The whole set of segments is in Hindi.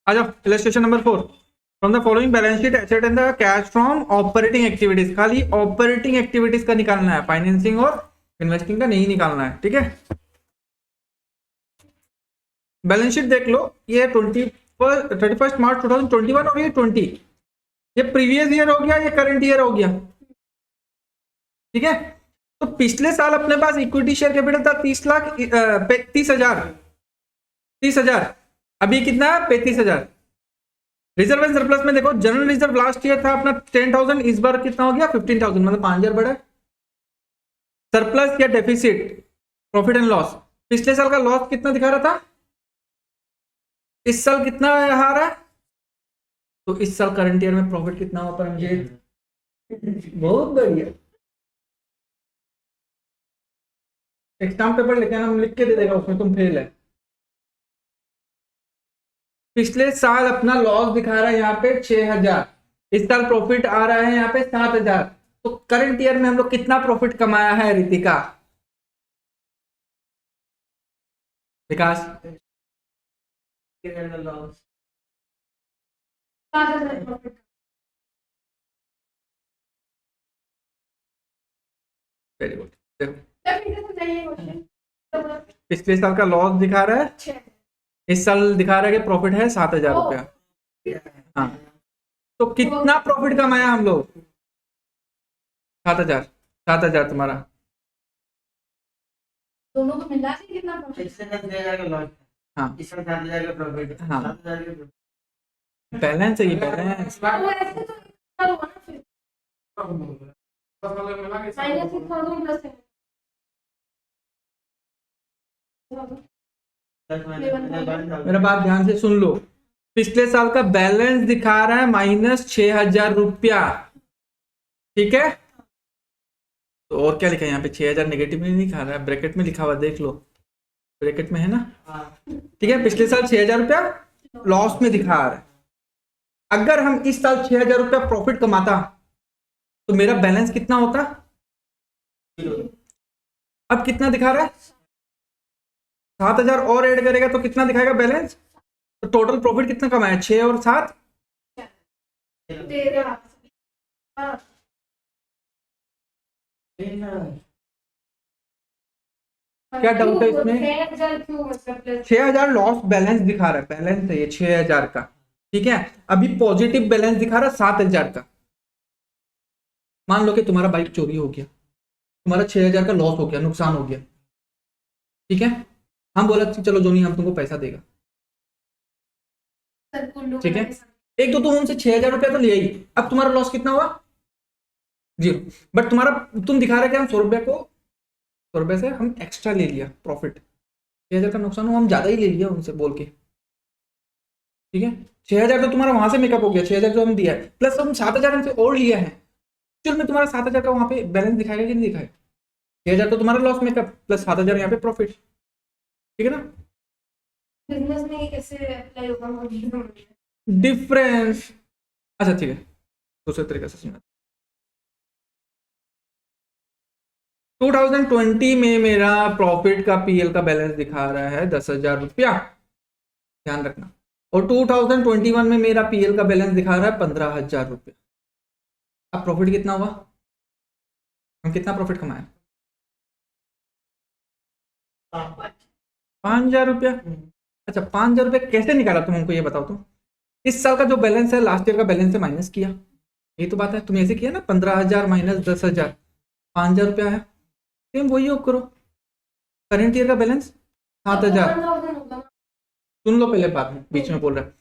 आ जाओ illustration number 4। From the following balance sheet asset and the cash from operating activities, खाली ऑपरेटिंग एक्टिविटीज का निकालना है, फाइनेंसिंग और इन्वेस्टिंग का नहीं निकालना है, ठीक है। बैलेंस शीट देख लो, ये 31 मार्च 2021 और ये 20, ये प्रीवियस ईयर हो गया, ये करंट ईयर हो गया, ठीक है। तो पिछले साल अपने पास इक्विटी शेयर कैपिटल था 30,000, अभी कितना है 35,000। रिजर्व एंड सरप्लस में देखो, जनरल रिजर्व लास्ट ईयर था अपना 10,000, इस बार कितना हो गया 15,000, मतलब 5,000 बढ़ा। सरप्लस या डेफिसिट, प्रॉफिट एंड लॉस, पिछले साल का लॉस कितना दिखा रहा था, इस साल कितना आ रहा है, तो इस साल करंट ईयर में प्रॉफिट कितना हुआ परमजीत? बहुत बढ़िया। एग्जाम पेपर लेके आना, लिख के दे देगा उसमें, तुम फेल है। पिछले साल अपना लॉस दिखा रहा है यहाँ पे 6,000, इस साल प्रॉफिट आ रहा है यहाँ पे 7,000, तो करंट ईयर में हम लोग कितना प्रॉफिट कमाया है रितिका? विकास वेरी गुड। पिछले साल का लॉस दिखा रहा है, इस साल दिखा रहा है कि प्रॉफिट है 7,000 रुपया। हाँ, तो कितना प्रॉफिट कमाया हम लोग? 7,000, 7,000 तुम्हारा दोनों को मिला के कितना प्रॉफिट? हाँ इस साल 7,000 का प्रॉफिट, हाँ 7,000 का बैलेंस है, ये बैलेंस। वो ऐसे तो कितना हुआ ना फिर -6,000 प्लस है। मेरा बात ध्यान से सुन लो, पिछले साल का बैलेंस दिखा रहा है -6,000 रुपया, ठीक है। तो और क्या लिखा है यहाँ पे? 6,000 नेगेटिव में नहीं दिखा रहा है, ब्रैकेट में लिखा हुआ, देख लो, ब्रैकेट में है ना, ठीक है। पिछले साल 6,000 रुपया लॉस में दिखा रहा है। अगर हम इस साल 6,000 रुपया प्रॉफिट कमाता तो मेरा बैलेंस कितना होता? अब कितना दिखा रहा है? 7,000 और ऐड करेगा तो कितना दिखाएगा बैलेंस? तो टोटल प्रॉफिट कितना कमाया? 6 और 7 13। क्या डाउट है इसमें? 6,000 क्यों मतलब 6,000 लॉस बैलेंस दिखा रहा है, बैलेंस है ये 6,000 का, ठीक है। अभी पॉजिटिव बैलेंस दिखा रहा है 7,000 का। मान लो कि तुम्हारा बाइक चोरी हो गया, तुम्हारा 6,000 का लॉस हो गया, नुकसान हो गया, ठीक है। हम बोला चलो जोनी हम तुमको पैसा देगा, ठीक है। एक तो तुम उनसे 6,000 रुपया तो ले आई, अब तुम्हारा लॉस कितना हुआ? 0। बट तुम्हारा तुम दिखा रहे कि हम 100 रुपये को 100 रुपये से हम एक्स्ट्रा ले लिया प्रॉफिट, 6,000 का नुकसान हुआ, हम ज्यादा ही ले लिया उनसे बोल के, ठीक है। 6,000 तो तुम्हारा वहां से मेकअप हो गया, 6,000 जो हम दिया है, प्लस हम 7,000 हमसे और लिया है, चल में तुम्हारा 7,000 का वहां पे बैलेंस दिखाएगा कि नहीं दिखाएगा? 6,000 तो तुम्हारा लॉस मेकअप प्लस 7,000 यहाँ पे प्रॉफिट, ठीक है ना। बिजनेस में कैसे अप्लाई होगा? डिफरेंस, अच्छा ठीक है, दूसरे तरीके से समझा। 2020 में मेरा प्रॉफिट का पीएल का बैलेंस दिखा रहा है 10,000 रुपया, ध्यान रखना। और 2021 में मेरा पीएल का बैलेंस दिखा रहा है 15,000 रुपया। अब प्रॉफिट कितना हुआ? हम कितना प्रॉफिट कमाए? 5,000 रुपया। अच्छा 5,000 रुपया कैसे निकाला तुम हमको ये बताओ। तो इस साल का जो बैलेंस है लास्ट ईयर का बैलेंस से माइनस किया, ये तो बात है, तुम ऐसे किया ना, 15,000 माइनस 10,000, 5,000 रुपया है, सेम वही योग करो। करंट ईयर का बैलेंस 7,000, सुन लो पहले बात में, बीच में बोल रहा है,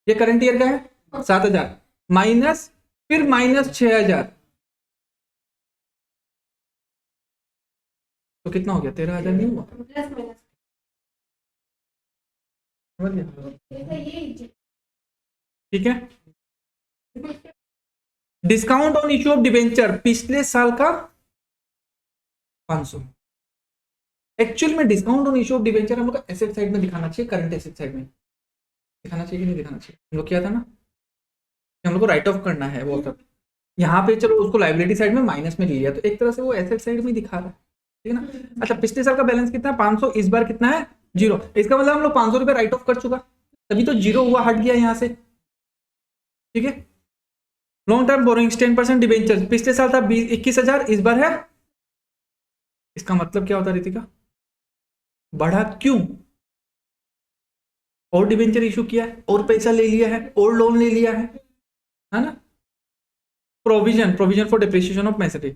ये करंट ईयर का है 7,000 माइनस, फिर माइनस 6,000, तो कितना हो गया? 13,000 नहीं हुआ? ठीक है। Discount on issue of debenture पिछले साल का 500। एक्चुअल में discount on issue of debenture हम लोग का एसेट साइड में दिखाना चाहिए, करंट एसेट साइड में दिखाना चाहिए कि नहीं दिखाना चाहिए? हम लोग किया था ना, हम लोग को राइट ऑफ करना है वो सब, यहाँ पे चलो उसको लाइबिलिटी साइड में माइनस में ले लिया, तो एक तरह से वो एसेट साइड में दिखा रहा है, ठीक है ना। अच्छा पिछले साल का बैलेंस कितना है? 500, इस बार कितना है? 0। इसका मतलब हम लोग 500 रुपये राइट ऑफ कर चुका, तभी तो जीरो हुआ, हट गया यहाँ से, ठीक है। लॉन्ग टर्म बोरोइंग्स 10% डिबेंचर, पिछले साल था 21,000, इस बार है, इसका मतलब क्या होता है रितिका, बढ़ा क्यों, और डिबेंचर इशू किया है, और पैसा ले लिया है, और लोन ले लिया है ना। Provision for depreciation of message,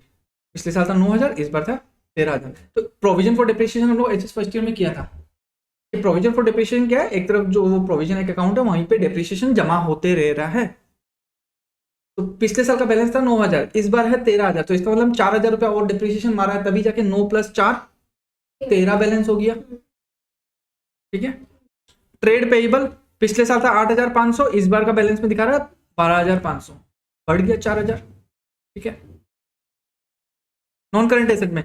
पिछले साल था 9,000, इस बार था 13,000। तो प्रोविजन फॉर डिप्रिसिएशन हम लोग एचएस फर्स्ट ईयर में किया था। प्रोविजन फॉर डिप्रिसिएशन क्या है, एक तरफ जो वो प्रोविजन एक अकाउंट है वहीं पे डिप्रिसिएशन जमा होते रह रहा है। तो पिछले साल का बैलेंस था 9,000, इस बार है 13,000, तो इसका मतलब 4,000 रुपया और डिप्रिसिएशन मारा है, तभी जाके 9 + 4 13 बैलेंस हो गया, ठीक है। ट्रेड पेएबल, पिछले साल था 8,500, इस बार का बैलेंस में दिखा रहा है 12,500, बढ़ गया 4,000, ठीक है। नॉन करंट एसेट में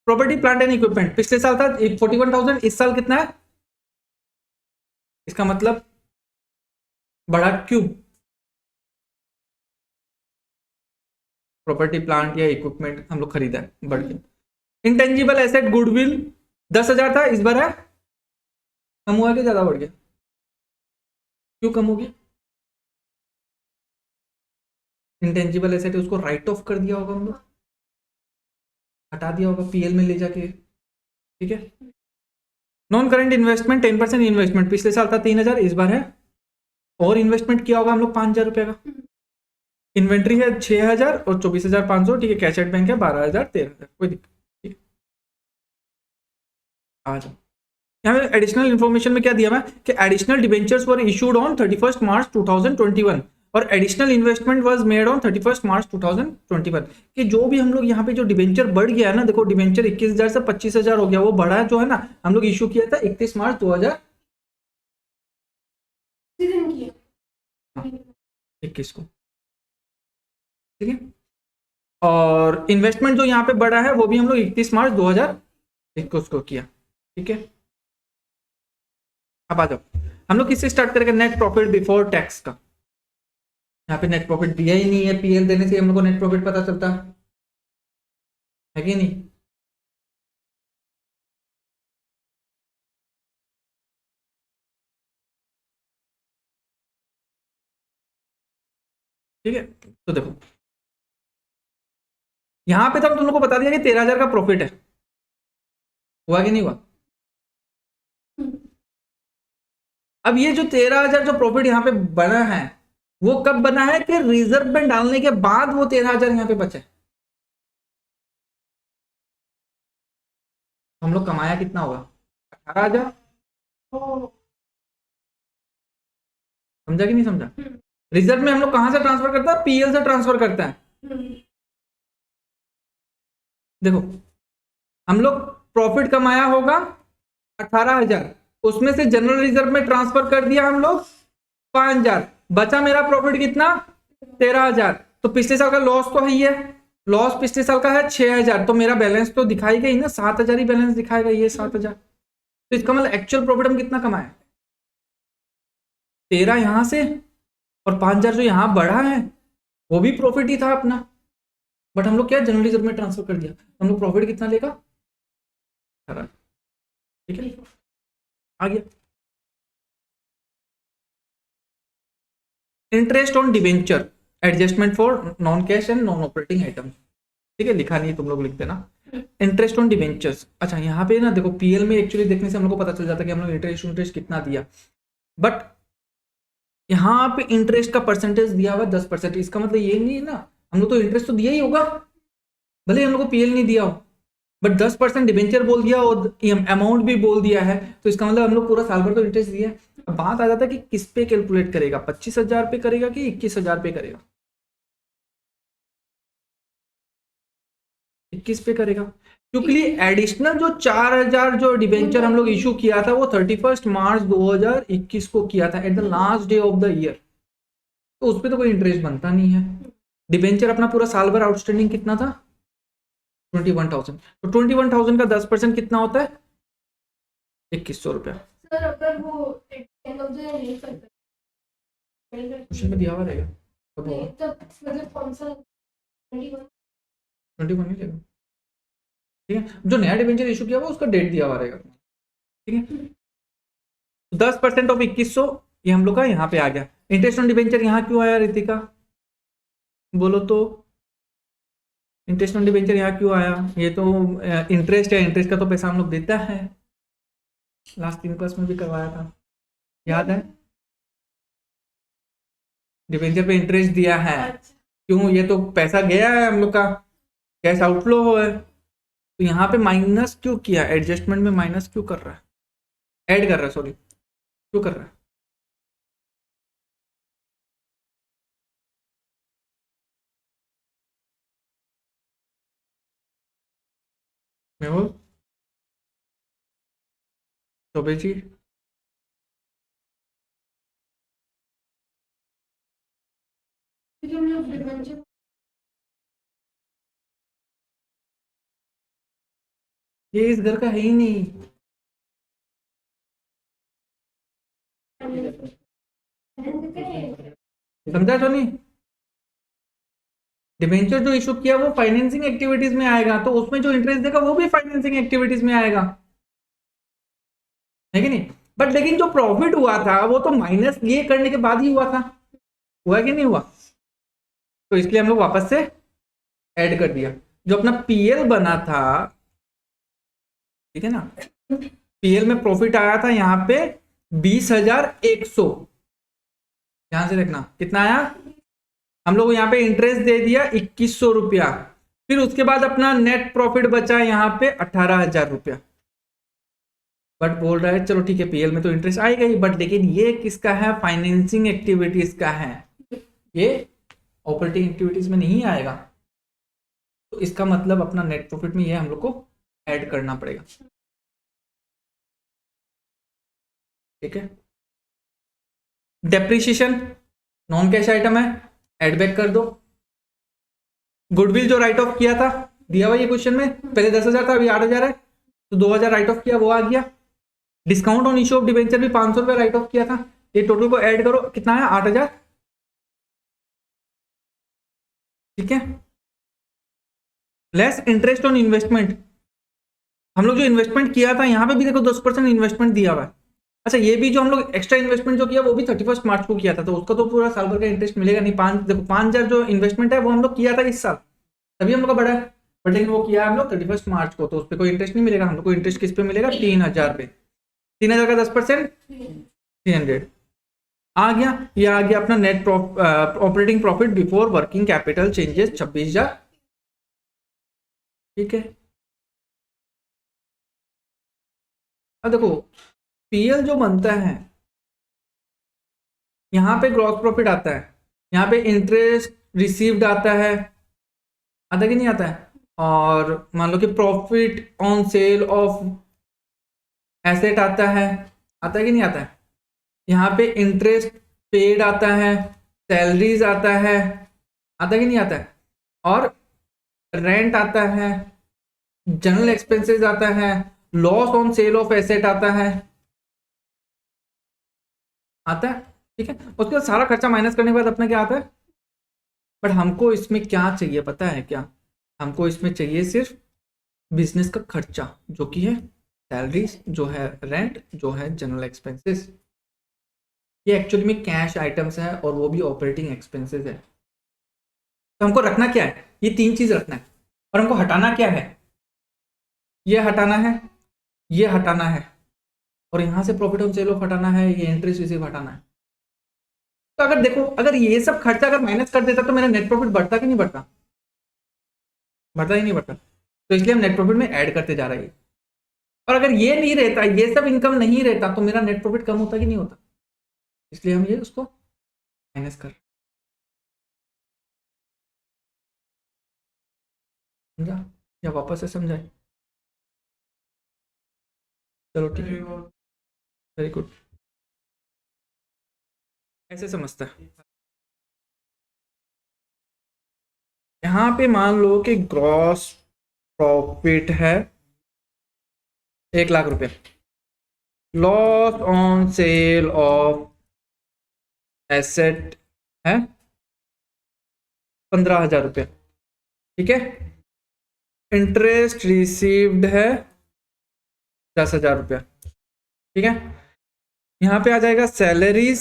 प्रॉपर्टी प्लांट एंड इक्विपमेंट, पिछले साल था 41,000, इस साल कितना है, इसका मतलब बढ़ा क्यों, प्रॉपर्टी प्लांट या इक्विपमेंट हम लोग खरीदा है, बढ़ गया। इंटेंजिबल एसेट गुडविल 10,000 था, इस बार है कम हुआ कि ज्यादा बढ़ गया, क्यों कम हो गया, इंटेंजिबल एसेट उसको राइट ऑफ कर दिया होगा हम लोग, हटा दिया होगा पीएल में ले जाके, ठीक है। नॉन करंट इन्वेस्टमेंट 10% इन्वेस्टमेंट, पिछले साल था 3,000, इस बार है, और इन्वेस्टमेंट किया होगा हम लोग 5,000 रुपए का। इन्वेंट्री है 6,000 और 24,500, ठीक है। कैश एट बैंक है 12,000 13,000, कोई दिक्कत, ठीक है। आ जाओ यहाँ पे एडिशनल इन्फॉर्मेशन में क्या दिया मैं कि additional debentures were issued on 31 मार्च 2021 और additional investment was made on 31 मार्च 2021, कि जो भी हम लोग यहाँ पे जो डिबेंचर बढ़ गया है ना, देखो डिबेंचर 21,000 से 25,000 हो गया, वो बढ़ा जो है ना, हम लोग इशू किया था 31 मार्च 2021 को, ठीक है। और इन्वेस्टमेंट जो यहाँ पे बढ़ा है वो भी हम लोग 31 मार्च 2021 को किया, ठीक है। अब आ जाओ, हम लोग किससे स्टार्ट करेंगे, नेट प्रॉफिट बिफोर टैक्स का। यहाँ पे नेट प्रॉफिट दिया ही नहीं है, पीएल देने से हम लोग को नेट प्रॉफिट पता चलता है कि नहीं। ठीक है, तो देखो यहाँ पे तो हम तुम लोग को बता दिया कि 13,000 का प्रॉफिट है, हुआ कि नहीं हुआ। अब ये जो 13,000 जो प्रॉफिट यहाँ पे बना है वो कब बना है कि रिजर्व में डालने के बाद वो 13,000 यहाँ पे बचे। हम लोग कमाया कितना होगा, 18,000, समझा कि नहीं समझा। रिजर्व में हम लोग कहां से ट्रांसफर करता है, पीएल से ट्रांसफर करता है। देखो हम लोग प्रॉफिट कमाया होगा 18,000, उसमें से जनरल रिजर्व में ट्रांसफर कर दिया हम लोग 5,000, बचा मेरा प्रॉफिट कितना 13,000। तो पिछले साल का लॉस तो है ही है, लॉस पिछले साल का है 6,000, तो मेरा बैलेंस तो दिखाएगा ही ना, 7,000 ही बैलेंस दिखाएगा, ये 7,000। तो इसका मतलब एक्चुअल प्रॉफिट हम कितना कमाए, 13 यहां से और 5,000 जो यहां बढ़ा है वो भी प्रॉफिट ही था अपना, बट हम लोग क्या जनरल रिजर्व में ट्रांसफर कर दिया, हम लोग प्रॉफिट कितना लेगा, ठीक है। आ गया interest on debenture adjustment for non cash and non operating item, ठीक है, लिखा नहीं है तुम लोग लिख देना। इंटरेस्ट ऑन डिवेंचर्स, अच्छा यहाँ पे ना देखो पीएल में एक्चुअली देखने से हम लोग को पता चल जाता है कि हम लोग इंटरेस्ट कितना दिया, बट यहाँ पे इंटरेस्ट का परसेंटेज दिया हुआ 10%, इसका मतलब ये नहीं है ना, हम लोग तो इंटरेस्ट तो दिया ही होगा, भले हम लोग को पीएल नहीं दिया हो, बट 10% डिबेंचर बोल दिया और अमाउंट भी बोल दिया है, तो इसका मतलब हम लोग पूरा साल भर तो इंटरेस्ट दिया है। अब बात आ जाता है कि किस पे कैलकुलेट करेगा, 25,000 पे करेगा कि 21,000 पे करेगा, 21 पे करेगा, क्योंकि एडिशनल जो 4,000 जो डिबेंचर हम लोग इशू किया था वो 31 मार्च 2021 को किया था at the last day of the year, तो उस पर तो कोई इंटरेस्ट बनता नहीं है। डिबेंचर अपना पूरा साल भर आउटस्टैंडिंग कितना था 21,000, तो 21,000 का 10% कितना होता है 2,100 रुपया। सर अगर वो एंड ऑफ द ईयर नहीं करते क्वेश्चन में दिया हुआ रहेगा कब होगा, तब मतलब कौन सा 21 21 नहीं लेगा, ठीक है। जो नया डिबेंचर इशू किया हुआ उसका डेट दिया हुआ रहेगा, ठीक है। 10% ऑफ 2100 ये हम लोग का यहाँ पे आ गया। इंटरेस्ट ऑन डिबेंचर यहाँ क्यों आया रितिका, बोलो तो। इंटरेस्ट ऑन डिबेंचर यहाँ क्यों आया, ये तो इंटरेस्ट है, इंटरेस्ट का तो पैसा हम लोग देता है, लास्ट 3 क्लास में भी करवाया था, याद है। डिबेंचर पे इंटरेस्ट दिया है, क्यों, ये तो पैसा गया है हम लोग का, कैश आउटफ्लो है, तो यहाँ पे माइनस क्यों किया, एडजस्टमेंट में माइनस क्यों कर रहा है, ऐड कर रहा है, सॉरी क्यों कर रहा है। मेहुल, चौबे जी, क्योंकि हम लोग डिबेंचर ये इस घर का है ही नहीं। समझा तो नहीं, डिबेंचर जो इशू किया वो फाइनेंसिंग एक्टिविटीज में आएगा, तो उसमें जो इंटरेस्ट देगा वो भी फाइनेंसिंग एक्टिविटीज में आएगा, है कि नहीं। बट लेकिन जो प्रॉफिट हुआ था वो तो माइनस ये करने के बाद ही हुआ था, हुआ कि नहीं हुआ, तो इसलिए हम लोग वापस से ऐड कर दिया। जो अपना पीएल बना था, ठीक है ना, पीएल में प्रॉफिट आया था यहाँ पे 20,100, ध्यान से देखना कितना आया, हम लोग यहाँ पे इंटरेस्ट दे दिया 2100 रुपया, फिर उसके बाद अपना नेट प्रॉफिट बचा यहाँ पे 18,000 रुपया। बट बोल रहा है चलो ठीक है पीएल में तो इंटरेस्ट आएगा ही, बट लेकिन ये किसका है, फाइनेंसिंग एक्टिविटीज का है, ये ऑपरेटिंग एक्टिविटीज में नहीं आएगा, तो इसका मतलब अपना नेट प्रॉफिट में ये हम लोग को ऐड करना पड़ेगा, ठीक है। डेप्रिसिएशन नॉन कैश आइटम है, एड बैक कर दो। गुडविल जो राइट ऑफ किया था, दिया हुआ ये क्वेश्चन में, पहले 10,000 था अभी 8,000 है, तो 2,000 राइट ऑफ किया वो आ गया। Discount on issue of debenture भी 500 रुपये राइट ऑफ किया था, ये टोटल को ऐड करो कितना है 8,000, ठीक है। लेस इंटरेस्ट ऑन इन्वेस्टमेंट, हम लोग जो इन्वेस्टमेंट किया था यहाँ पे भी देखो 10% इन्वेस्टमेंट दिया हुआ है। अच्छा ये भी जो हम लोग एक्स्ट्रा इन्वेस्टमेंट जो किया वो भी 31 मार्च को किया था, तो उसका तो पूरा साल भर का इंटरेस्ट मिलेगा नहीं। 5,000 जो इन्वेस्टमेंट है वो हम लोग किया था इस साल, तभी हम लोग का बढ़ा है, बट लेकिन वो किया हम लोग 31 मार्च को, तो उस पर कोई इंटरेस्ट नहीं मिलेगा, हम लोग को इंटरेस्ट किस पे मिलेगा, 3,000 पे, 3,000 का 10% 300 आ गया। ये आ गया अपना net operating profit before working capital changes 26,000, ठीक है। अब देखो पीएल जो बनता है, यहाँ पे ग्रॉस प्रॉफिट आता है, यहाँ पे इंटरेस्ट रिसीव्ड आता है, आता कि नहीं आता है, और मान लो कि profit on sale of asset आता है कि नहीं आता है, यहाँ पे इंटरेस्ट पेड आता है, सैलरीज आता है कि नहीं आता है, और रेंट आता है, जनरल एक्सपेंसेस आता है, loss on sale of asset आता है, ठीक है। उसके बाद सारा खर्चा माइनस करने के बाद अपना क्या आता है, बट हमको इसमें क्या चाहिए पता है क्या, हमको इसमें चाहिए सिर्फ बिजनेस का खर्चा, जो कि है सैलरीज, जो है रेंट, जो है जनरल एक्सपेंसेस, ये एक्चुअली में कैश आइटम्स है और वो भी ऑपरेटिंग एक्सपेंसेस है। तो हमको रखना क्या है, ये 3 चीज रखना है, और हमको हटाना क्या है, ये हटाना है, ये हटाना है, और यहाँ से प्रॉफिट ऑन सेल ऑफ हटाना है, ये इंटरेस्ट रिसीव हटाना है। तो अगर देखो अगर ये सब खर्चा अगर माइनस कर देता तो मेरा नेट प्रॉफिट बढ़ता कि नहीं बढ़ता, बढ़ता ही नहीं बढ़ता, तो इसलिए हम नेट प्रॉफिट में ऐड करते जा रहे हैं। और अगर ये नहीं रहता, ये सब इनकम नहीं रहता, तो मेरा नेट प्रॉफिट कम होता कि नहीं होता, इसलिए हम ये उसको माइनस कर, समझा या वापस से समझाए, चलो ठीक है, वेरी गुड, ऐसे समझता है। यहाँ पे मान लो कि ग्रॉस प्रॉफिट है 1,00,000 रुपए, loss on sale of asset है 15,000 रुपये, ठीक है। इंटरेस्ट रिसीव्ड है 10,000 रुपया, ठीक है। यहाँ पे आ जाएगा सैलरीज।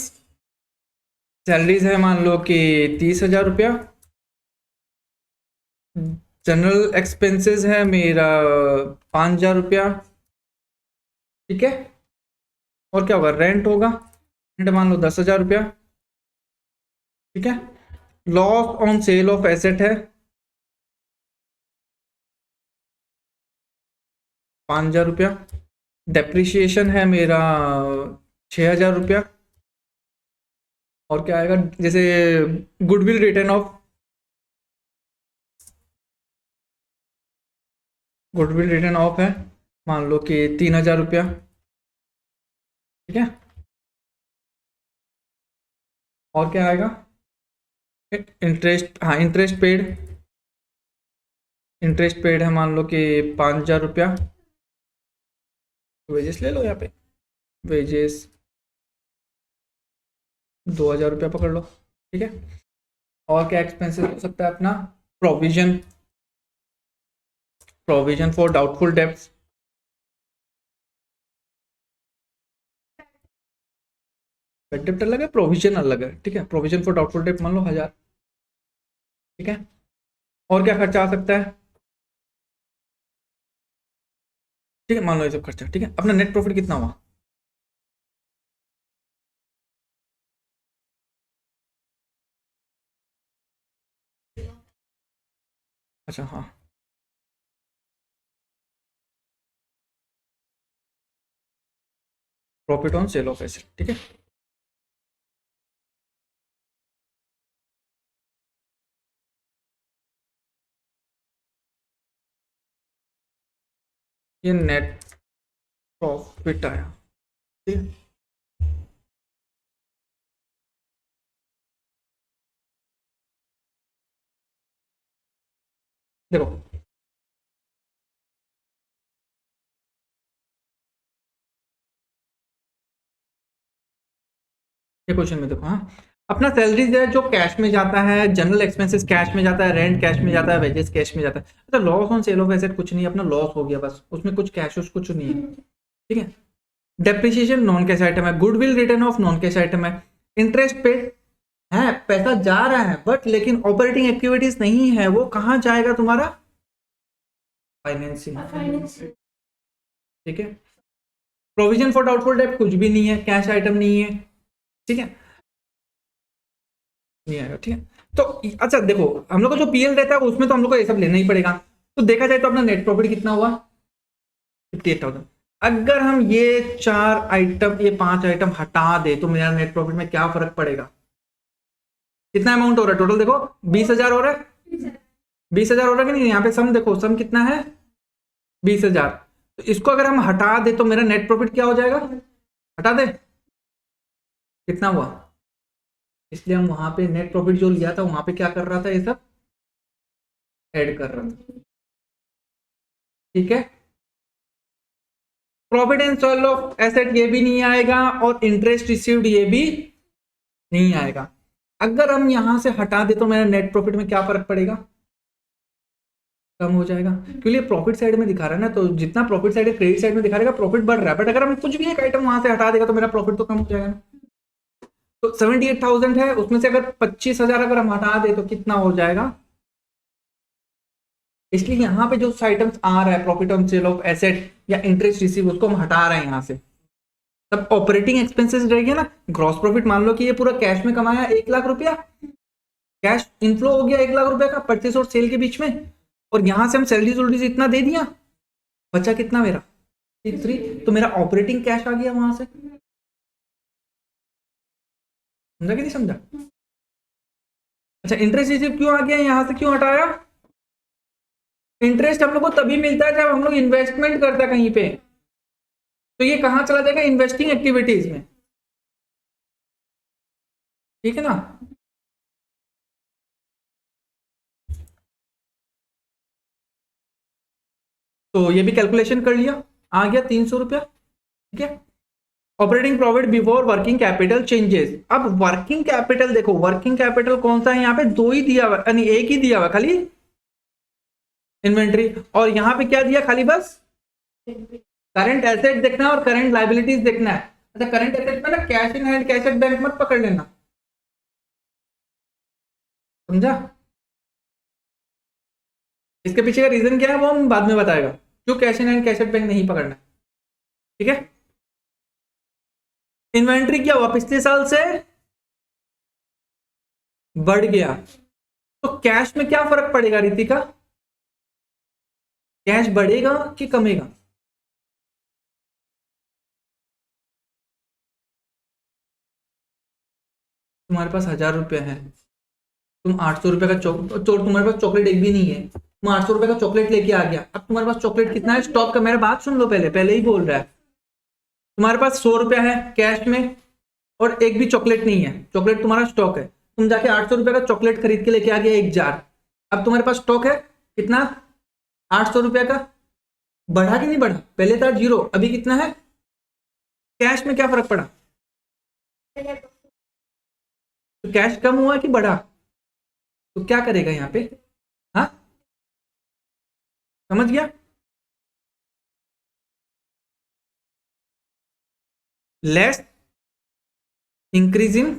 सैलरीज है मान लो कि 30,000 रुपया। जनरल एक्सपेंसेस है मेरा 5,000 रुपया। ठीक है, और क्या होगा, रेंट होगा, रेंट मान लो 10,000 रुपया। ठीक है, loss on sale of asset है 5,000 रुपया। डेप्रिसिएशन है मेरा 6,000 रुपया। और क्या आएगा, जैसे goodwill return of, goodwill return of है मान लो कि 3,000 रुपया। ठीक है, और क्या आएगा, इंटरेस्ट, हाँ इंटरेस्ट पेड, इंटरेस्ट पेड है मान लो कि 5,000 रुपया। वेजेस ले लो यहाँ पे, वेजेस 2,000 रुपया पकड़ लो। ठीक है, और क्या एक्सपेंसेस हो सकता है अपना, provision, provision for doubtful debts, डेब्ट अलग है, प्रोविजन अलग है। ठीक है, प्रोविजन फॉर डाउटफुल डेब्ट मान लो 1,000। ठीक है, और क्या खर्चा आ सकता है, ठीक है मान लो ये सब खर्चा। ठीक है, अपना नेट प्रॉफिट कितना हुआ, अच्छा हाँ, profit on sale of asset. ठीक है, ये नेट प्रॉफिट आया। ठीक है, देखो ये क्वेश्चन में देखो, हाँ अपना सैलरीज है जो कैश में जाता है, जनरल एक्सपेंसेस कैश में जाता है, रेंट कैश में जाता है, वेजेस कैश में जाता है। अच्छा, loss on sale of asset कुछ नहीं, अपना लॉस हो गया बस, उसमें कुछ कैश कुछ नहीं है। ठीक है, डेप्रिसिएशन नॉन कैश आइटम है, goodwill return of non cash item है, इंटरेस्ट पेड है, पैसा जा रहा है बट लेकिन ऑपरेटिंग एक्टिविटीज नहीं है, वो कहाँ जाएगा तुम्हारा, फाइनेंसिंग। ठीक है, प्रोविजन फॉर डाउटफुल डेब्ट कुछ भी नहीं है, कैश आइटम नहीं है। ठीक है, नहीं आएगा। ठीक है, तो अच्छा देखो, हम लोग का जो पीएल रहता है उसमें तो हम लोग को ये सब लेना ही पड़ेगा। तो देखा जाए तो अपना नेट प्रॉफिट कितना हुआ, 58,000। अगर हम ये 4 आइटम, ये 5 आइटम हटा दे तो मेरा नेट प्रॉफिट में क्या फर्क पड़ेगा, कितना अमाउंट हो रहा है टोटल, देखो 20,000 हो रहा है, 20,000 हो रहा है कि नहीं, यहाँ पे सम देखो, सम कितना है 20,000। तो इसको अगर हम हटा दे तो मेरा नेट प्रॉफिट क्या हो जाएगा, हटा दे कितना हुआ, इसलिए हम वहां पे नेट प्रॉफिट जो लिया था वहां पे क्या कर रहा था, ये सब ऐड कर रहा था। ठीक है, profit and sale of asset ये भी नहीं आएगा, और इंटरेस्ट रिसीव्ड ये भी नहीं आएगा। अगर हम यहां से हटा दे तो मेरा नेट प्रॉफिट में क्या फर्क पड़ेगा, कम हो जाएगा, क्योंकि प्रॉफिट साइड में दिखा रहा है ना, तो जितना प्रॉफिट साइड है क्रेडिट साइड में दिखा रहेगा प्रॉफिट बढ़ रहा है, बट अगर हम कुछ भी एक आइटम वहां से हटा देगा तो मेरा प्रॉफिट तो कम हो जाएगा। तो 78,000 है, उसमें से अगर 25,000 अगर हम हटा दे तो कितना हो जाएगा, इसलिए यहाँ पे जो आइटम्स आ रहा है profit on sale of asset या इंटरेस्ट रिसीव, उसको हम हटा रहे हैं यहाँ से। तब ऑपरेटिंग एक्सपेंसेस रहेगा ना, ग्रॉस प्रॉफिट मान लो कि ये पूरा कैश में कमाया 1,00,000 रुपया, कैश इनफ्लो हो गया 1,00,000 रुपया का परचेस और सेल के बीच में, और यहां से हम सैलरी इतना दे दिया, बचा कितना मेरा 3, तो मेरा ऑपरेटिंग कैश आ गया वहां से। समझा कि नहीं समझा। अच्छा, इंटरेस्ट रिसीव क्यों आ गया, यहां से क्यों हटाया, इंटरेस्ट हम लोग को तभी मिलता है जब हम लोग इन्वेस्टमेंट करते हैं कहीं पे, तो ये कहां चला जाएगा, इन्वेस्टिंग एक्टिविटीज में। ठीक है ना, तो ये भी कैलकुलेशन कर लिया, आ गया 300 रुपया। ठीक है, operating profit before working capital changes. अब वर्किंग कैपिटल देखो, वर्किंग कैपिटल कौन सा है, यहाँ पे 2 ही दिया हुआ, यानी एक ही दिया हुआ खाली इन्वेंट्री, और यहाँ पे क्या दिया खाली बस करंट एसेट देखना है और करंट लाइबिलिटीज देखना है। अच्छा करंट एसेट में ना cash in hand cash at bank मत पकड़ लेना, समझा? इसके पीछे का रीजन क्या है वो हम बाद में बताएगा, क्यों cash in hand cash at bank नहीं पकड़ना, ठीक है? इन्वेंट्री क्या हुआ, पिछले साल से बढ़ गया, तो कैश में क्या फर्क पड़ेगा रितिका? कैश बढ़ेगा कि कमेगा? तुम्हारे पास 1000 रुपये है, तुम 800 रुपये का तुम्हारे पास चॉकलेट एक भी नहीं है, तुम 800 रुपये का चॉकलेट लेके आ गया, अब तुम्हारे पास चॉकलेट कितना है स्टॉक का? मेरा बात सुन लो, पहले पहले ही बोल रहा है, तुम्हारे पास 100 रुपया है कैश में और एक भी चॉकलेट नहीं है, चॉकलेट तुम्हारा स्टॉक है, तुम जाके 800 रुपये का चॉकलेट खरीद के लेके आ गया 1 जार, अब तुम्हारे पास स्टॉक है कितना? 800 रुपये का। बढ़ा कि नहीं बढ़ा? पहले था 0, अभी कितना है? कैश में क्या फर्क पड़ा? तो कैश कम हुआ कि बढ़ा? तो क्या करेगा यहाँ पे? हाँ समझ गया? Less increase in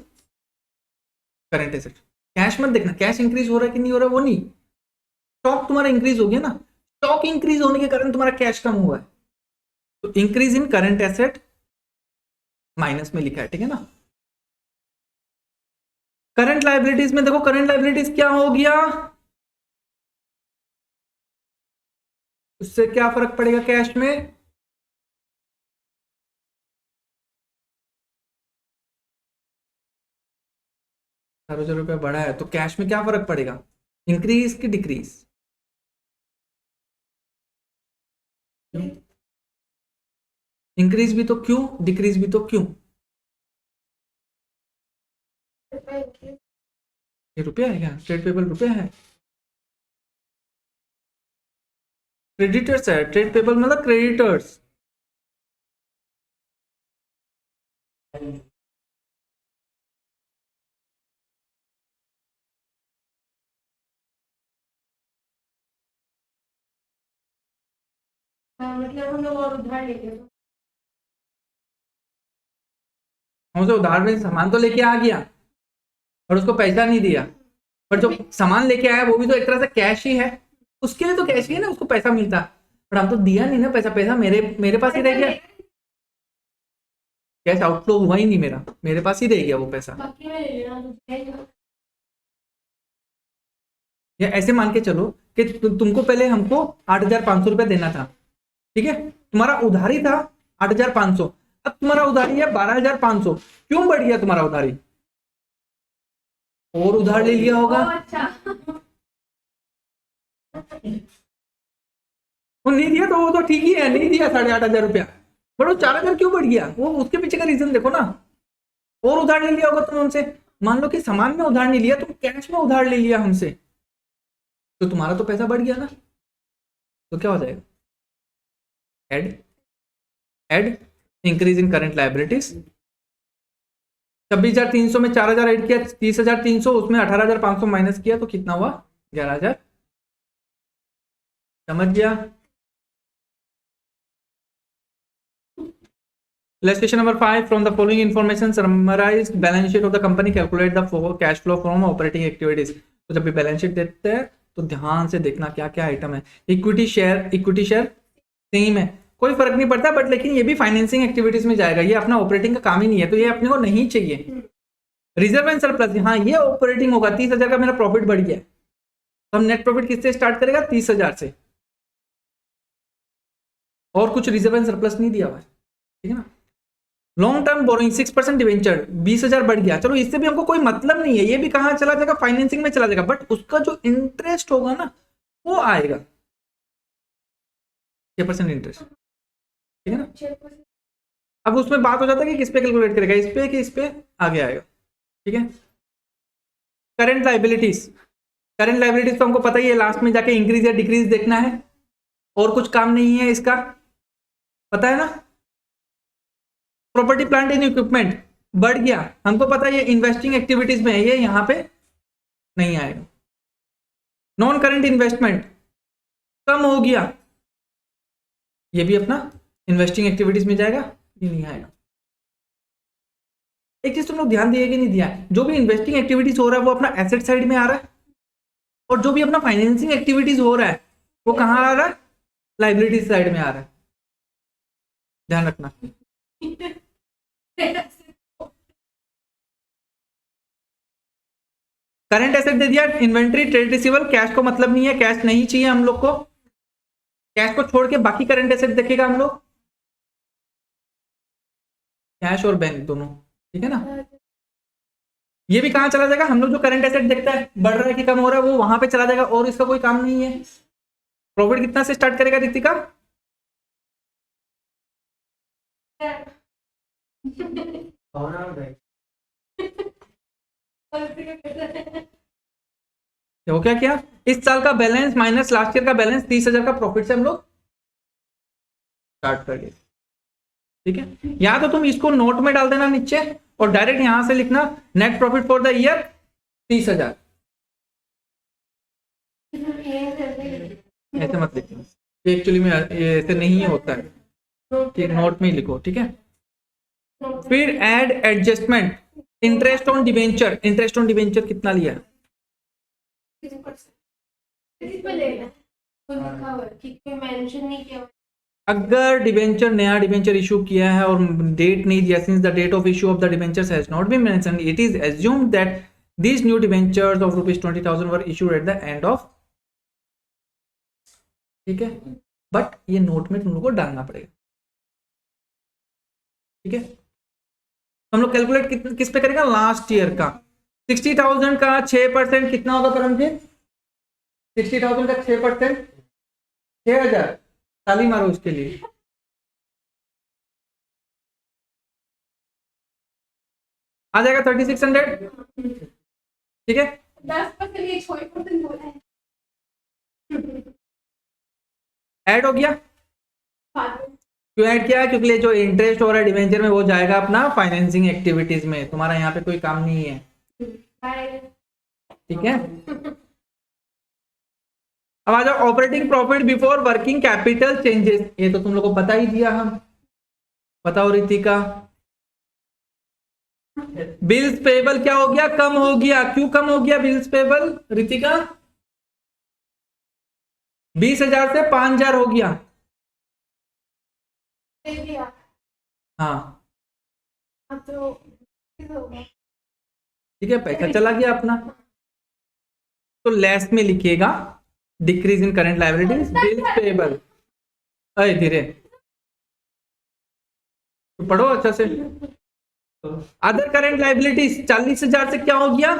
current asset. Cash मत देखना, कैश इंक्रीज हो रहा है कि नहीं हो रहा है वो नहीं, स्टॉक तुम्हारा इंक्रीज हो गया ना, स्टॉक इंक्रीज होने के कारण तुम्हारा कैश कम हुआ है, तो increase in current asset minus में लिखा है, ठीक है ना? करंट लाइबिलिटीज में देखो, करंट लाइबिलिटीज क्या हो गया, उससे क्या फर्क पड़ेगा कैश में? 18,000 रुपया बढ़ा है तो कैश में क्या फर्क पड़ेगा, इंक्रीज की डिक्रीज? इंक्रीज भी तो क्यों, डिक्रीज भी तो क्यों? ये रुपया है क्या? ट्रेड पेबल रुपया है, क्रेडिटर्स है, ट्रेड पेबल मतलब क्रेडिटर्स। मतलब हम लोग और उधार लेते हैं हमसे उधार में सामान तो लेके आ गया और उसको पैसा नहीं दिया, पर जो सामान लेके आया वो भी तो एक तरह से कैश ही है, उसके लिए तो कैश ही है ना, उसको पैसा मिलता, पर हम तो दिया नहीं ना पैसा, पैसा मेरे मेरे पास ही रह गया, कैश आउटफ्लो हुआ ही नहीं मेरा, मेरे पास ही रह गया वो पैसा। बाकी में ले लेना या ऐसे मान के चलो कि तुमको पहले हमको 8,500 रुपया देना था, ठीक है, तुम्हारा उधारी था 8,500, अब तुम्हारा उधारी है 12,500, क्यों बढ़ गया तुम्हारा उधारी? और उधार ले लिया होगा, अच्छा वो नहीं दिया तो वो तो ठीक ही है, नहीं दिया 8,500 रुपया, पर वो 4,000 क्यों बढ़ गया? वो उसके पीछे का रीजन देखो ना, और उधार ले लिया होगा तुम हमसे, मान लो कि सामान में उधार नहीं लिया, तुम कैश में उधार ले लिया हमसे, तो तुम्हारा तो पैसा बढ़ गया ना, तो क्या हो जाएगा? Add add increase in current liabilities, 26,300 में 4,000 ऐड किया, 30,300, उसमें 18,500 माइनस किया तो कितना हुआ? 11,000। समझ गया? Illustration number 5, from the following information summarize balance sheet of the company, calculate the cash flow from operating activities। तो जब भी बैलेंस शीट देते हैं तो ध्यान से देखना क्या क्या आइटम है। इक्विटी शेयर सेम है, कोई फर्क नहीं पड़ता, बट लेकिन ये भी फाइनेंसिंग एक्टिविटीज में जाएगा, ये अपना ऑपरेटिंग का काम ही नहीं है, तो ये अपने को नहीं चाहिए। रिजर्व एंड सरप्लस, हाँ ये ऑपरेटिंग होगा, 30,000 का मेरा प्रॉफिट बढ़ गया, तो हम नेट प्रॉफिट किससे स्टार्ट करेगा? 30,000 से, और कुछ रिजर्व एंड सरप्लस नहीं दिया हुआ है, ठीक है ना? लॉन्ग टर्म बोरोइंग 6% डिवेंचर, 20,000 बढ़ गया, चलो इससे भी हमको कोई मतलब नहीं है, ये भी कहाँ चला जाएगा? फाइनेंसिंग में चला जाएगा, बट उसका जो इंटरेस्ट होगा ना वो आएगा 6% इंटरेस्ट, ठीक है ना? अब उसमें बात हो जाता है कि किस पे कैलकुलेट करेगा, इस पे कि इस पे, आगे आएगा, ठीक है? करंट लाइबिलिटीज, करंट लाइबिलिटीज तो हमको पता ही है, लास्ट में जाके इंक्रीज या डिक्रीज देखना है, और कुछ काम नहीं है इसका, पता है ना? प्रॉपर्टी प्लांट एंड इक्विपमेंट बढ़ गया, हमको पता है ये इन्वेस्टिंग एक्टिविटीज में है, ये यहाँ पे नहीं आएगा। नॉन करंट इन्वेस्टमेंट कम हो गया, ये भी अपना इन्वेस्टिंग एक्टिविटीज में जाएगा, ये नहीं आएगा। एक चीज तुम लोग ध्यान दिए कि नहीं दिया, जो भी इन्वेस्टिंग एक्टिविटीज हो रहा है वो अपना एसेट साइड में आ रहा है, और जो भी अपना फाइनेंसिंग एक्टिविटीज हो रहा है वो कहाँ आ रहा है, लाइबिलिटीज साइड में आ रहा है, ध्यान रखना। करंट एसेट दे दिया, इन्वेंट्री, ट्रेड रिसीवेबल, कैश को मतलब नहीं है, कैश नहीं चाहिए हम लोग को, कैश को छोड़ के बाकी करंट एसेट देखेगा हम लोग, कैश और बैंक दोनों, ठीक है ना। ये भी कहाँ चला जाएगा, हम लोग जो करंट एसेट देखता है बढ़ रहा है कि कम हो रहा है वो वहां पे चला जाएगा, और इसका कोई काम नहीं है। प्रॉफिट कितना से स्टार्ट करेगा रितिका? हो क्या किया, इस साल का बैलेंस माइनस लास्ट ईयर का बैलेंस, 30,000 का प्रॉफिट से हम लोग स्टार्ट कर दिए, ठीक है। या तो तुम इसको नोट में डाल देना नीचे और डायरेक्ट यहां से लिखना net profit for the year 30,000, ऐसे मत लिखना, एक्चुअली में ऐसे नहीं होता है, ठीक, नोट में ही लिखो, ठीक है। फिर add adjustment, interest on debenture, interest on debenture कितना लिया, मेंशन नहीं किया। अगर डिवेंचर नया डिवेंचर इशू किया है और डेट नहीं दिया, since the date of issue of the debentures has not been mentioned, it is assumed that these new debentures of ₹20,000 were issued at the end of, ठीक है, बट ये नोट में तुम लोग को डालना पड़ेगा, ठीक है। हम लोग कैलकुलेट किस पे करेगा, लास्ट ईयर का। 60,000 का 6% कितना होगा परमजीत, 60,000 का 6% 6,000, ताली मारो उसके लिए। आ जाएगा 3,600, ठीक है। 10% 6% बोला है। ऐड हो गया, क्यों ऐड किया, क्योंकि जो इंटरेस्ट हो रहा है डिवेंचर में वो जाएगा अपना फाइनेंसिंग एक्टिविटीज में, तुम्हारा यहाँ पे कोई काम नहीं है, ठीक है। अब आ जाओ operating profit before working capital changes, ये तो तुम लोग को बता ही दिया हम, बताओ रितिका। बिल्स पेबल क्या हो गया, कम हो गया, क्यों कम हो गया बिल्स पेबल रितिका, 20,000 से 5,000 हो गया, हाँ तो ठीक है, पैसा चला गया अपना, तो लेस में लिखिएगा decrease in current liabilities bills payable, अरे धीरे तो पढ़ो अच्छा से। अदर करंट लायबिलिटीज 40,000 से क्या हो गया,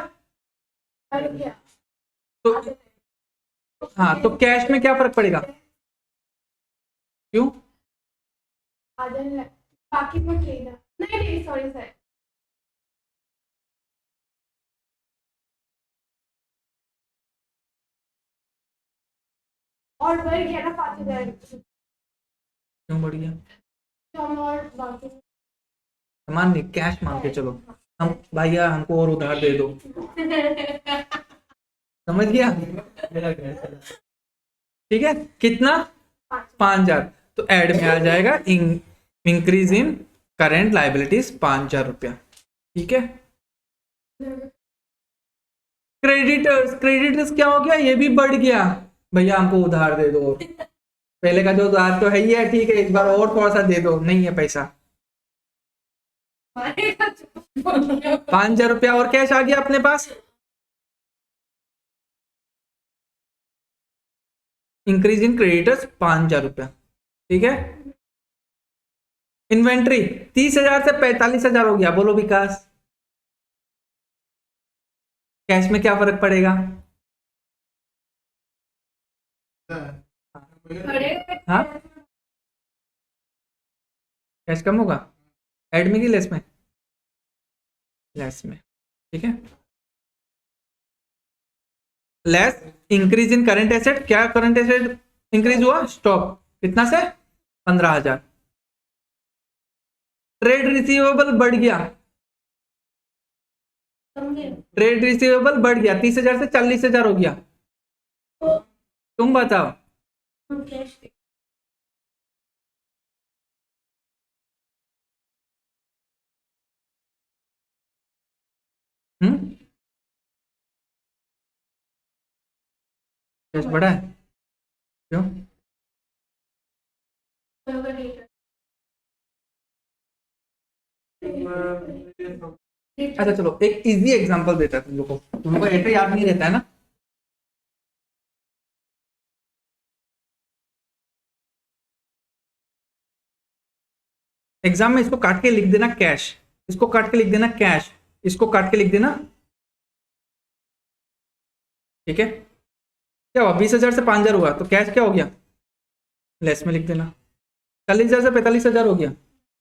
तो हाँ, तो कैश में क्या फर्क पड़ेगा, क्यों, बाकी में नहीं सॉरी सर, और बढ़ गया ना 5,000, क्यों बढ़ गया, और बाकी सामान नहीं, कैश मांग के चलो, हम भैया हमको और उधार दे दो, समझ गया, ठीक है, कितना 5,000, तो ऐड में आ जाएगा इंक्रीज इन करंट लायबिलिटीज 5,000 रुपया, ठीक है। क्रेडिटर्स क्या हो गया, ये भी बढ़ गया, भैया हमको उधार दे दो, पहले का जो उधार तो है ही है, ठीक है, इस बार और थोड़ा सा दे दो, नहीं है पैसा, 5,000 रुपया और कैश आ गया अपने पास, इंक्रीज इन क्रेडिटर्स 5,000 रुपया, ठीक है। इन्वेंट्री 30,000 से 45,000 हो गया, बोलो विकास, कैश में क्या फर्क पड़ेगा, हाँ कैश कम होगा, ऐड में कि लेस में, लेस में, ठीक है। Less increase in current asset, क्या करंट एसेट इंक्रीज हुआ, स्टॉक कितना से 15,000, ट्रेड रिसीवेबल बढ़ गया, ट्रेड रिसीवेबल बढ़ गया 30,000 से 40,000 हो गया, तुम बताओ, कैश बढ़ा है क्यों? अच्छा चलो एक इजी एग्जांपल देता है तुम लोग को ऐसे याद नहीं रहता है ना। एग्जाम में इसको काट के लिख देना कैश, इसको काट के लिख देना कैश, इसको काट के लिख देना, ठीक है। क्या हुआ 20,000 से 5,000 हुआ तो कैश क्या हो गया, लेस में लिख देना। 40,000 से 45,000 हो गया,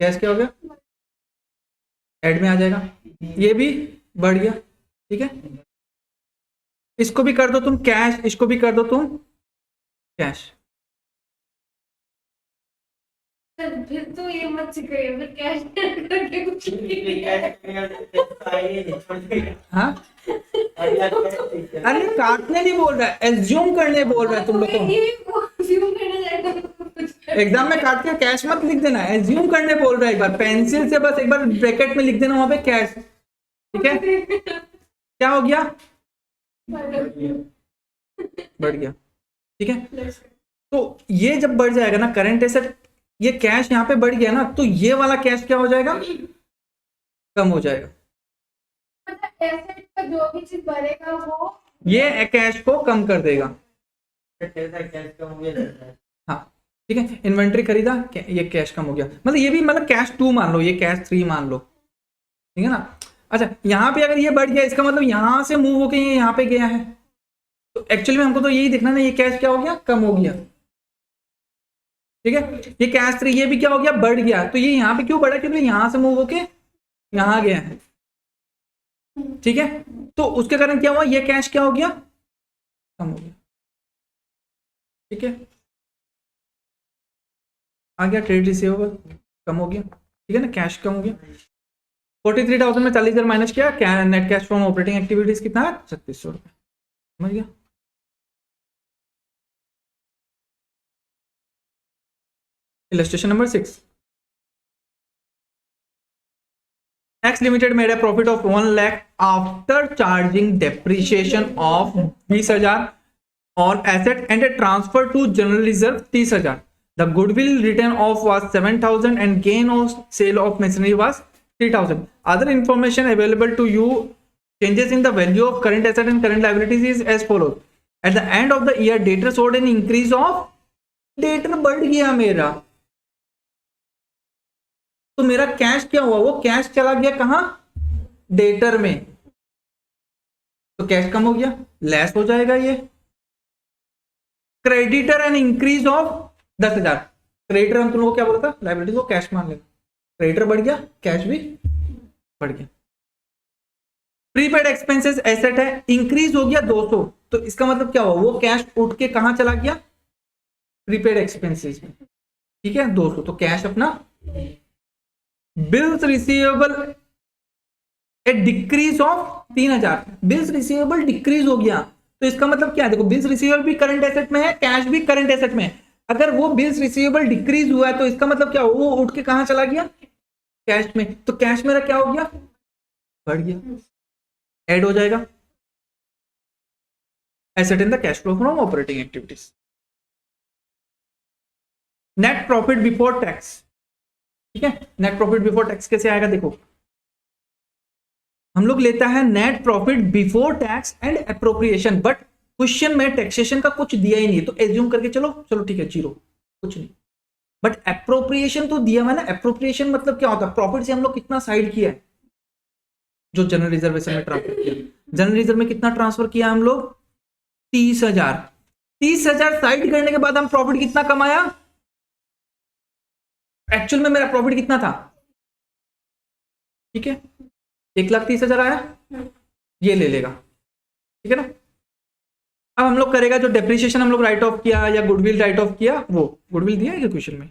कैश क्या हो गया, ऐड में आ जाएगा। ये भी बढ़ गया, ठीक है। इसको भी कर दो तुम कैश, इसको भी कर दो तुम कैश। फिर तो ये मत सिखाइए, फिर कैश करके कुछ हाँ अरे काटने नहीं बोल रहा है, एज्यूम करने बोल रहा है तुम लोग को। एग्जाम में काट के कैश मत लिख देना, एज्यूम करने बोल रहा है। एक बार पेंसिल से बस एक बार ब्रैकेट में लिख देना वहां पे कैश, ठीक है। क्या हो गया, बढ़ गया, ठीक है। तो ये जब बढ़ जाएगा ना करंट एसेट, ये कैश यहाँ पे बढ़ गया ना, तो ये वाला कैश क्या हो जाएगा, कम हो जाएगा। एसेट का जो भी चीज बढ़ेगा वो ये कैश को कम कर देगा। हाँ ठीक है, इन्वेंट्री खरीदा, ये कैश कम हो गया, मतलब ये भी मतलब कैश 2 मान लो, ये कैश 3 मान लो, ठीक है ना। अच्छा यहाँ पे अगर ये बढ़ गया, इसका मतलब यहां से मूव होके ये यहाँ पे गया है, तो एक्चुअली में हमको तो यही देखना ना, ये कैश क्या हो गया, कम हो गया, ठीक है। ये कैश 3 ये भी क्या हो गया, बढ़ गया। तो ये यहाँ पे क्यों बढ़ा, क्योंकि यहां से मूव होके यहाँ गया है, ठीक है। तो उसके कारण क्या हुआ, ये कैश क्या हो गया, कम हो गया, ठीक है। आ गया ट्रेड रिसीवेबल कम हो गया, ठीक है ना, कैश कम हो गया। 43,000 में 40,000 माइनस किया, net cash from operating activities कितना है, 3600 रुपये, समझ गया। Illustration number 6, X Limited made a profit of 1 lakh after charging depreciation of 20,000 on asset and a transfer to general reserve 30,000. The goodwill written off was 7,000 and gain of sale of machinery was 3,000. Other information available to you, changes in the value of current asset and current liabilities is as follows. At the end of the year, debtor showed an increase of, debtor बढ़ गया मेरा, तो मेरा कैश क्या हुआ, वो कैश चला गया कहां, डेटर में, तो कैश कम हो गया, लेस हो जाएगा ये। Creditor and increase of 10,000, creditor हम तुम लोग को क्या बोला था, लाइबिलिटी को कैश मान लेना, क्रेडिटर बढ़ गया, कैश भी बढ़ गया। प्रीपेड एक्सपेंसेस एसेट है, इंक्रीज हो गया 200, तो इसका मतलब क्या हुआ, वो कैश उठ के कहां चला गया, प्रीपेड एक्सपेंसेस में, ठीक है 200, तो कैश अपना। Bills receivable A decrease of 3,000, bills receivable decrease हो गया, तो इसका मतलब क्या है, देखो बिल्स रिसीवेबल भी करंट एसेट में है, कैश भी करंट एसेट में है। अगर वो बिल्स रिसीवेबल डिक्रीज हुआ है तो इसका मतलब क्या, वो उठ के कहां चला गया, कैश में, तो कैश मेरा क्या हो गया, बढ़ गया, ऐड हो जाएगा asset in the cash flow from operating activities. Net profit before tax, ठीक है। नेट प्रॉफिट बिफोर टैक्स कैसे आएगा, देखो हम लोग लेता है net profit before tax and appropriation, but question में टैक्सेशन का कुछ दिया ही नहीं है, तो एज्यूम करके चलो ठीक है 0, कुछ नहीं। बट एप्रोप्रिएशन तो दिया है ना, एप्रोप्रिएशन मतलब क्या होता है, प्रॉफिट से हम लोग कितना साइड किया है, जो जनरल रिजर्वेशन में ट्रांसफर किया, जनरल रिजर्व में कितना ट्रांसफर किया हम लोग, 30,000, 30,000 साइड करने के बाद हम प्रॉफिट कितना कमाया, एक्चुअल में मेरा प्रॉफिट कितना था, ठीक है 1,30,000 आया, ये ले लेगा, ठीक है ना। अब हम लोग करेगा जो डेप्रिसिएशन हम लोग राइट ऑफ किया या गुडविल राइट ऑफ किया, वो गुडविल दिया है क्वेश्चन में,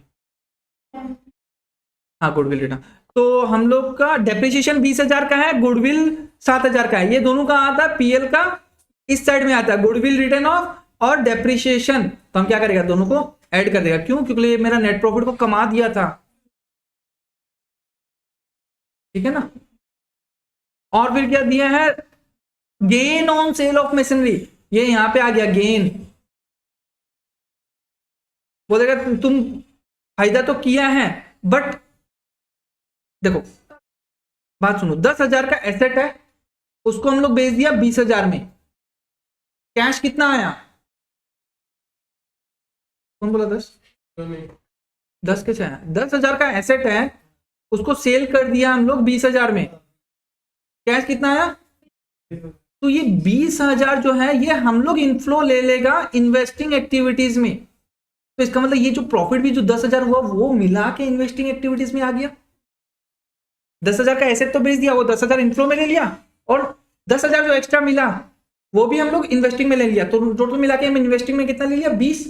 हाँ गुडविल रिटर्न, तो हम लोग का डेप्रिसिएशन 20,000 का है, गुडविल 7,000 का है, ये दोनों का आता है पीएल का इस साइड में आता है गुडविल रिटर्न ऑफ और डेप्रिसिएशन, तो हम क्या करेगा दोनों को ऐड कर देगा, क्यों, क्योंकि ये मेरा नेट प्रॉफिट को कमा दिया था, ठीक है ना। और फिर क्या दिया है, gain on sale of machinery, ये यहां पे आ गया गेन। बोलेगा तुम फायदा तो किया है, बट देखो बात सुनो, 10,000 का एसेट है, उसको हम लोग बेच दिया 20,000 में, कैश कितना आया, कौन बोला 10? 10 कैसे आया? 10,000 का एसेट है, उसको सेल कर दिया हम लोग 20,000 में, कैश कितना आया? तो ये 20,000 जो है ये हम लोग इनफ्लो ले लेगा इन्वेस्टिंग एक्टिविटीज में। तो इसका मतलब ये जो प्रॉफिट भी जो 10,000 हुआ वो मिला के इन्वेस्टिंग एक्टिविटीज में आ गया। 10,000 का एसेट तो बेच दिया, वो 10,000 इनफ्लो में ले लिया, और 10,000 जो एक्स्ट्रा मिला वो भी हम लोग इन्वेस्टिंग में ले लिया, तो टोटल मिला के हम इन्वेस्टिंग में कितना ले लिया? 20।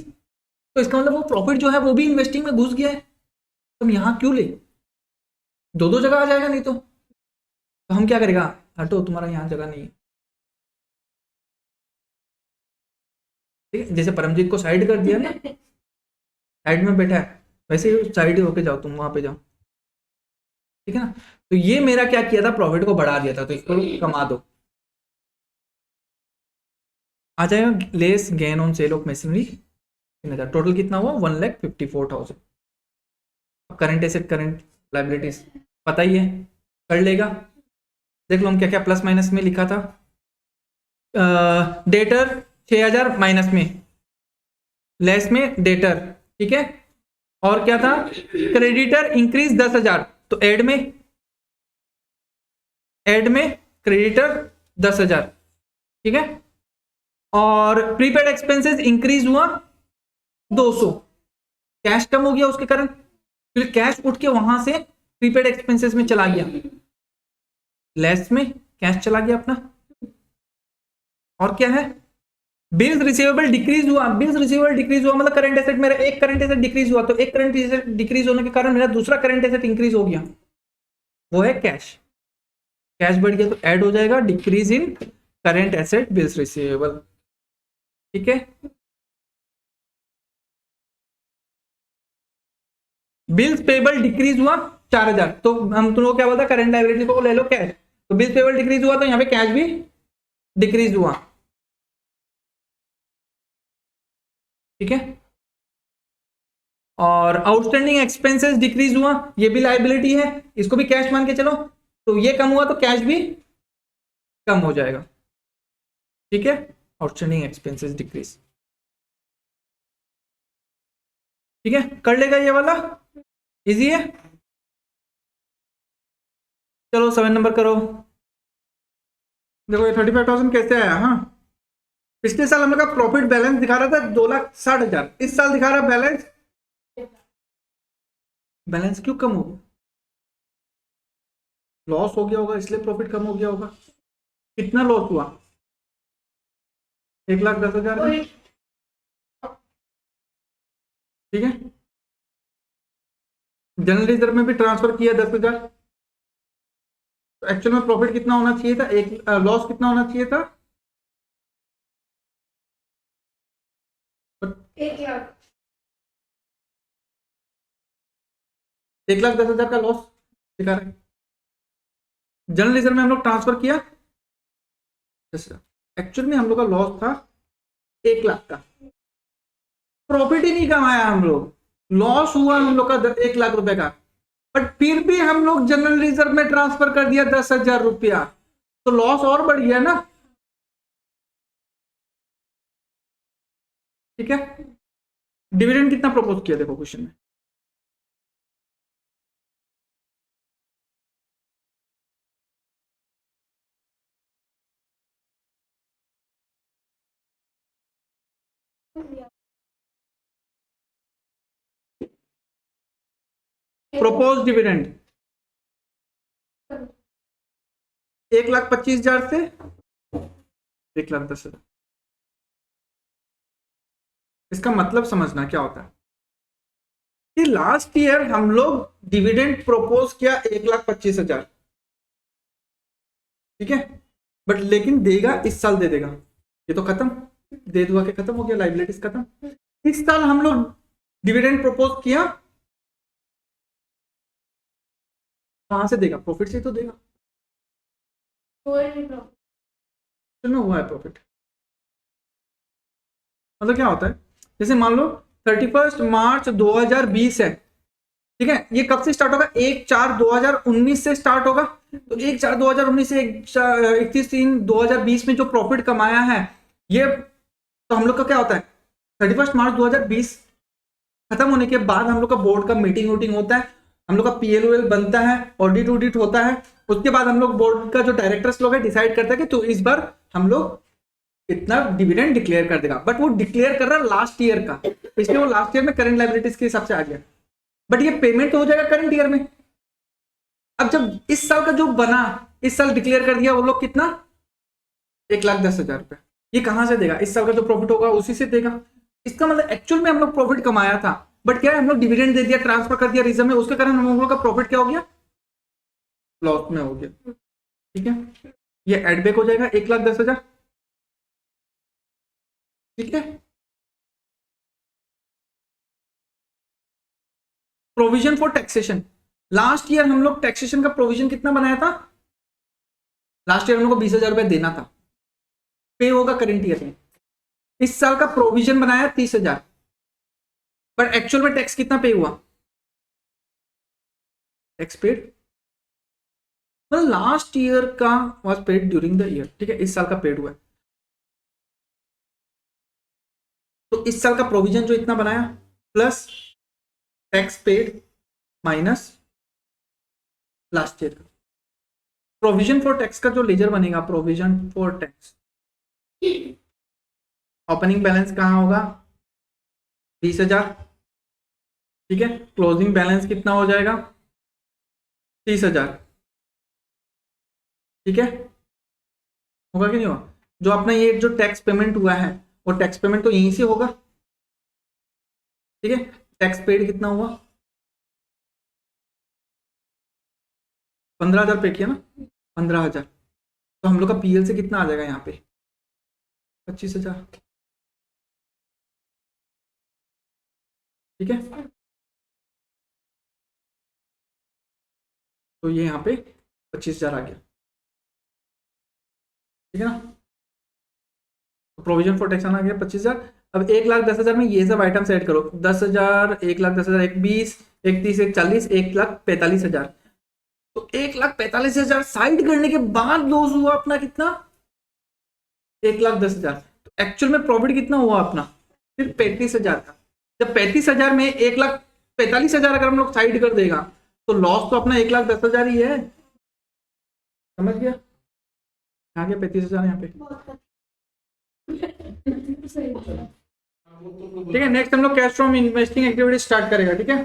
तो इसका मतलब वो प्रॉफिट जो है वो भी इन्वेस्टिंग में घुस गया है। तो हम यहां क्यों ले, दो दो जगह आ जाएगा नहीं तो हम क्या करेगा, हटो तुम्हारा यहाँ जगह नहीं है, ठीक है। जैसे परमजीत को साइड कर दिया ना, साइड में बैठा है, वैसे ही साइड होके जाओ, तुम वहां पे जाओ, ठीक है ना। तो ये मेरा क्या किया था, प्रॉफिट को बढ़ा दिया था, तो इसको कमा दो। आ जाएगा less gain on sale of machinery 3,000, total कितना हुआ 1,54,000। अब करंट एसेट करंट लाइबिलिटीज पता ही है, कर लेगा। देख लो हम क्या क्या प्लस माइनस में लिखा था। डेटर 6,000 माइनस में, लेस में डेटर, ठीक है। और क्या था, क्रेडिटर इंक्रीज 10,000, तो एड में क्रेडिटर 10,000, ठीक है। और प्रीपेड एक्सपेंसेस इंक्रीज हुआ 200, कैश कम हो गया उसके कारण, फिर कैश उठ के वहां से प्रीपेड एक्सपेंसेस में चला गया, लेस में कैश चला गया अपना। और क्या है, बिल्स रिसीवेबल डिक्रीज हुआ, बिल्स रिसीवेबल डिक्रीज हुआ मतलब करंट एसेट, मेरा एक करंट एसेट डिक्रीज हुआ, तो एक करंट एसेट डिक्रीज होने के कारण मेरा दूसरा करंट एसेट इंक्रीज हो गया, वो है कैश। कैश बढ़ गया तो ऐड हो जाएगा decrease in current asset bills receivable, ठीक है। बिल्स पेबल डिक्रीज हुआ 4,000, तो हम तुमको क्या बोलता, करंट लायबिलिटी को ले लो कैश, तो बिल्स पेबल डिक्रीज हुआ तो यहाँ पे कैश भी डिक्रीज हुआ, ठीक है। और आउटस्टैंडिंग एक्सपेंसेस डिक्रीज हुआ, ये भी लायबिलिटी है, इसको भी कैश मान के चलो, तो ये कम हुआ तो कैश भी कम हो जाएगा, ठीक है। आउटस्टैंडिंग एक्सपेंसेस डिक्रीज, ठीक है, कर लेगा ये वाला, इजी है। चलो 7 नंबर करो। देखो ये 35,000 कैसे आया, हाँ पिछले साल हम लोग का प्रॉफिट बैलेंस दिखा रहा था 2,60,000, इस साल दिखा रहा बैलेंस, बैलेंस क्यों कम होगा, लॉस हो गया होगा इसलिए प्रॉफिट कम हो गया होगा। कितना लॉस हुआ, 1,10,000, ठीक है। जनरल रिजर्व में भी ट्रांसफर किया 10,000, तो एक्चुअल में प्रॉफिट कितना होना चाहिए था, एक लॉस कितना होना चाहिए था, 1,00,000। 1,10,000 का लॉस दिखा रहा है। जनरल रिजर्व में हम लोग ट्रांसफर किया, एक्चुअल में हम लोग का लॉस था 1,00,000 का, प्रॉफिट ही नहीं कमाया हम लोग, लॉस हुआ हम लोग का 1,00,000 रुपए का, बट फिर भी हम लोग जनरल रिजर्व में ट्रांसफर कर दिया 10,000 रुपया, तो लॉस और बढ़ गया ना, ठीक है। डिविडेंड कितना प्रपोज किया देखो क्वेश्चन में, प्रपोज डिविडेंड 1,25,000 से 1,10,000, इसका मतलब समझना क्या होता है कि लास्ट ईयर हम लोग डिविडेंड प्रोपोज किया 1,25,000, ठीक है, बट लेकिन देगा इस साल दे देगा, ये तो खत्म, दे दुआ के खत्म हो गया, लाइबिलिटीज खत्म। इस साल हम लोग डिविडेंड प्रोपोज किया, कहां से देगा, प्रॉफिट से तो देगा, में हुआ है प्रॉफिट। मतलब क्या होता है, जैसे मान लो 31 मार्च 2020 है, ठीक है, ये कब से स्टार्ट होगा, 1/4/2019 से स्टार्ट होगा। तो 1/4/2019 से 31/3/2020 में जो प्रॉफिट कमाया है ये, तो हम लोग का क्या होता है 31 मार्च 2020 खत्म होने के बाद हम लोग का बोर्ड का मीटिंग वूटिंग होता है, हम लोग का पीएल बनता है, ऑडिट होता है। उसके बाद हम लोग बोर्ड का जो डायरेक्टर्स लोग है डिसाइड करते हैं कि तो इस बार हम लोग इतना डिविडेंड डिक्लेयर कर देगा। बट वो डिक्लेयर कर रहा है लास्ट ईयर का, इसलिए वो लास्ट ईयर में करंट लायबिलिटीज के हिसाब से आ गया, बट ये पेमेंट तो हो जाएगा करंट ईयर में। अब जब इस साल का जो बना, इस साल डिक्लेयर कर दिया वो लोग कितना, 1,10,000 रुपए। ये कहां से देगा, इस साल का जो प्रॉफिट होगा उसी से देगा। इसका मतलब एक्चुअल में हम लोग प्रॉफिट कमाया था, बट क्या है हम लोग डिविडेंड दे दिया, ट्रांसफर कर दिया रिजर्व में, उसके कारण हम लोग का प्रॉफिट क्या हो गया, लॉस में हो गया। ठीक है, ये एड बैक हो जाएगा 1,10,000। ठीक है, provision for taxation, last year हम लोग टैक्सेशन का प्रोविजन कितना बनाया था, लास्ट ईयर हम लोग को 20,000 रुपए देना था, पे होगा करेंट ईयर में। इस साल का प्रोविजन बनाया 30,000, बट एक्चुअल में टैक्स कितना पे हुआ, टैक्स पेड मतलब लास्ट ईयर का was paid during the year. ठीक है, इस साल का पेड हुआ है, तो इस साल का प्रोविजन जो इतना बनाया plus tax paid minus last year का। प्रोविजन फॉर टैक्स का जो लेजर बनेगा, provision for tax, opening balance कहाँ होगा 20,000। ठीक है, क्लोजिंग बैलेंस कितना हो जाएगा 30,000। ठीक है, होगा कि नहीं होगा, जो अपना ये जो टैक्स पेमेंट हुआ है वो टैक्स पेमेंट तो यहीं से होगा। ठीक है, टैक्स पेड कितना हुआ 15,000 पे किया ना, 15,000, तो हम लोग का पीएल से कितना आ जाएगा यहाँ पे 25,000। ठीक है, तो ये यहाँ पे 25,000 आ गया। ठीक है ना, तो प्रोविजन फॉर टैक्स आ गया 25,000। अब 1,10,000 में ये सब आइटम्स ऐड करो, 10,000, 1,10,000, 1,20, 1,30, 1,40, 1,45,000। तो 1,45,000 साइड करने के बाद लॉस हुआ अपना कितना 1,10,000। तो एक्चुअल में प्रॉफिट कितना हुआ अपना सिर्फ 35,000 का। जब 35,000 में 1,45,000 अगर हम लोग साइड कर देगा तो लॉस तो अपना 1,10,000 ही है। समझ गया, आ गया 35,000 यहाँ पे। ठीक है, नेक्स्ट हम लोग cash from investing activity start करेगा। ठीक है,